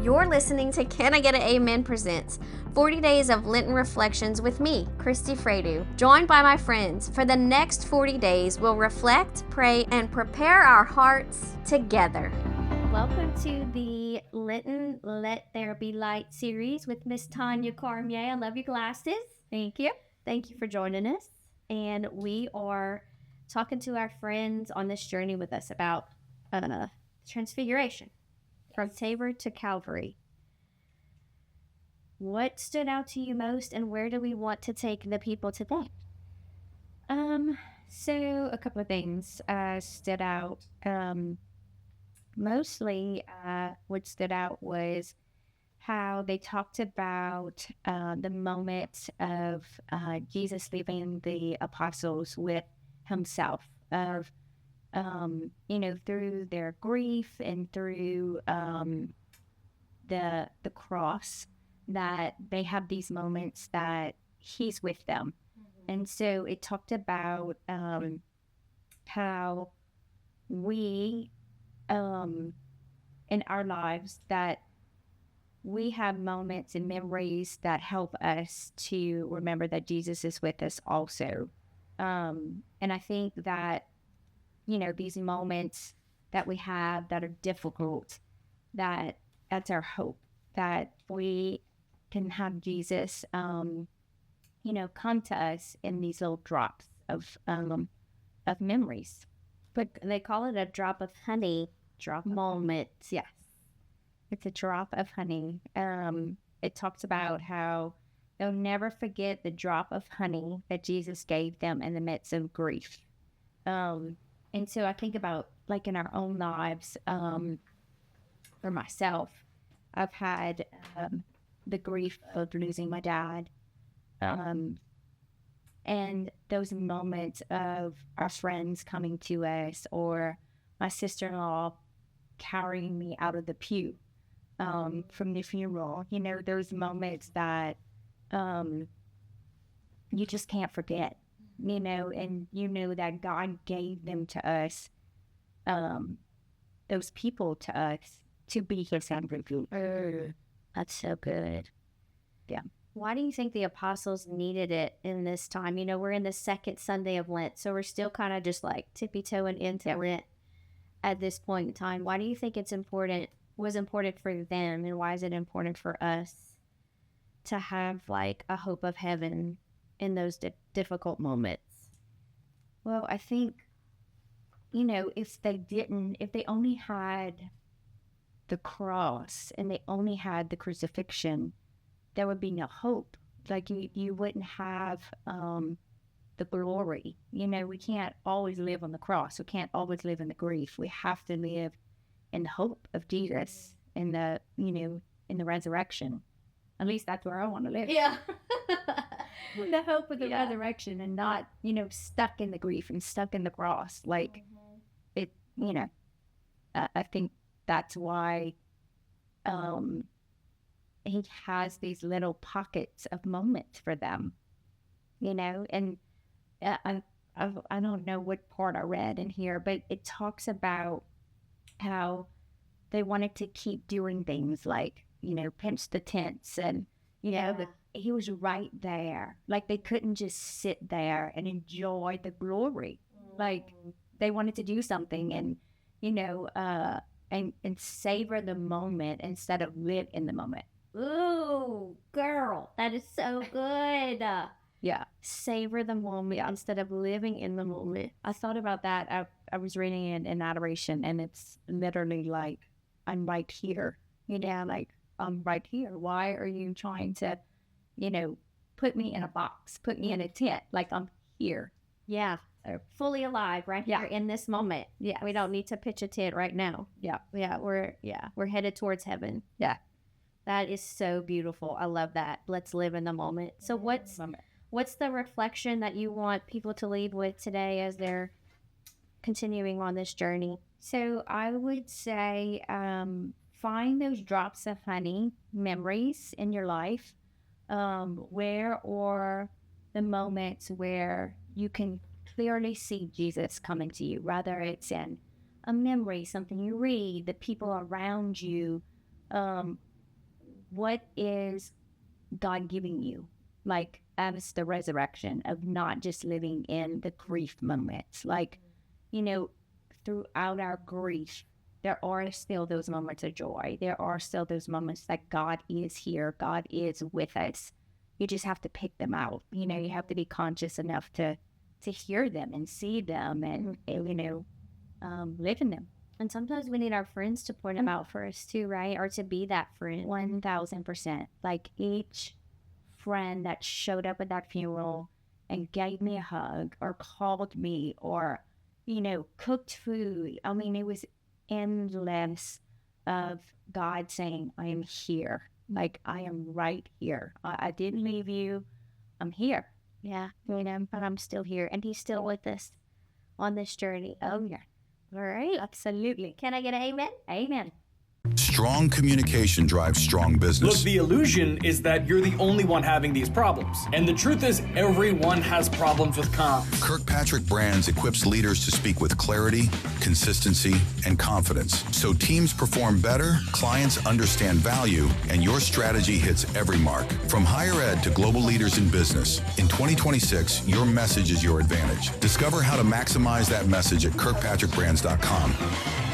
You're listening to Can I Get an Amen Presents 40 Days of Lenten Reflections with me, Christy Fredu, joined by my friends. For the next 40 days, we'll reflect, pray, and prepare our hearts together. Welcome to the Lenten Let There Be Light series with Miss Tonia Cormier. I love your glasses. Thank you. Thank you for joining us. And we are talking to our friends on this journey with us about transfiguration. From Tabor to Calvary. What stood out to you most, and where do we want to take the people today? So a couple of things stood out. Mostly, what stood out was how they talked about the moment of Jesus leaving the apostles with himself, of through their grief and through the cross, that they have these moments that he's with them. Mm-hmm. And so it talked about how we, in our lives, that we have moments and memories that help us to remember that Jesus is with us also. And I think that these moments that we have that are difficult, that's our hope, that we can have Jesus, come to us in these little drops of memories. But they call it a drop of honey moment. Yes. It's a drop of honey. It talks about how they'll never forget the drop of honey that Jesus gave them in the midst of grief. And so I think about, like, in our own lives, for myself, I've had the grief of losing my dad. And those moments of our friends coming to us, or my sister-in-law carrying me out of the pew from the funeral. Those moments that you just can't forget. And that God gave them to us, those people to us, to be his handmaiden. That's so good. Yeah. Why do you think the apostles needed it in this time? We're in the second Sunday of Lent, so we're still kind of just like tippy-toeing into Lent at this point in time. Why do you think was important for them, and why is it important for us to have like a hope of heaven in those difficult moments? Well, I think, if they only had the cross and they only had the crucifixion, there would be no hope. Like, you wouldn't have the glory. We can't always live on the cross. We can't always live in the grief. We have to live in the hope of Jesus, in the resurrection. At least that's where I want to live. Yeah. The hope of the resurrection, and not, stuck in the grief and stuck in the cross. Like, it, I think that's why he has these little pockets of moments for them, and I don't know what part I read in here, but it talks about how they wanted to keep doing things like, pinch the tents, and, he was right there. Like, they couldn't just sit there and enjoy the glory. Like, they wanted to do something and, and savor the moment instead of live in the moment. Ooh, girl, that is so good. Yeah. Savor the moment instead of living in the moment. I thought about that. I was reading it in adoration, and it's literally like, I'm right here. Like, I'm right here. Why are you trying to, put me in a box, put me in a tent? Like, I'm here. Yeah. Fully alive right here in this moment. Yeah. We don't need to pitch a tent right now. Yeah. Yeah. We're headed towards heaven. Yeah. That is so beautiful. I love that. Let's live in the moment. So what's the reflection that you want people to leave with today as they're continuing on this journey? So I would say, find those drops of honey memories in your life, where, or the moments where you can clearly see Jesus coming to you, whether it's in a memory, something you read, the people around you, what is God giving you? Like, as the resurrection of not just living in the grief moments. Like, throughout our grief, there are still those moments of joy. There are still those moments that God is here. God is with us. You just have to pick them out. You have to be conscious enough to hear them and see them and live in them. And sometimes we need our friends to point them out for us too, right? Or to be that friend. 1000%. Like, each friend that showed up at that funeral and gave me a hug or called me or, cooked food. I mean, it was endless of God saying, I am here. Like, I am right here. I didn't leave you. I'm here. Yeah, but I'm still here. And he's still with us on this journey. Oh, yeah. All right. Absolutely. Can I get an amen? Amen. Strong communication drives strong business. Look, the illusion is that you're the only one having these problems. And the truth is, everyone has problems with comms. Kirkpatrick Brands equips leaders to speak with clarity, consistency, and confidence. So teams perform better, clients understand value, and your strategy hits every mark. From higher ed to global leaders in business, in 2026, your message is your advantage. Discover how to maximize that message at kirkpatrickbrands.com.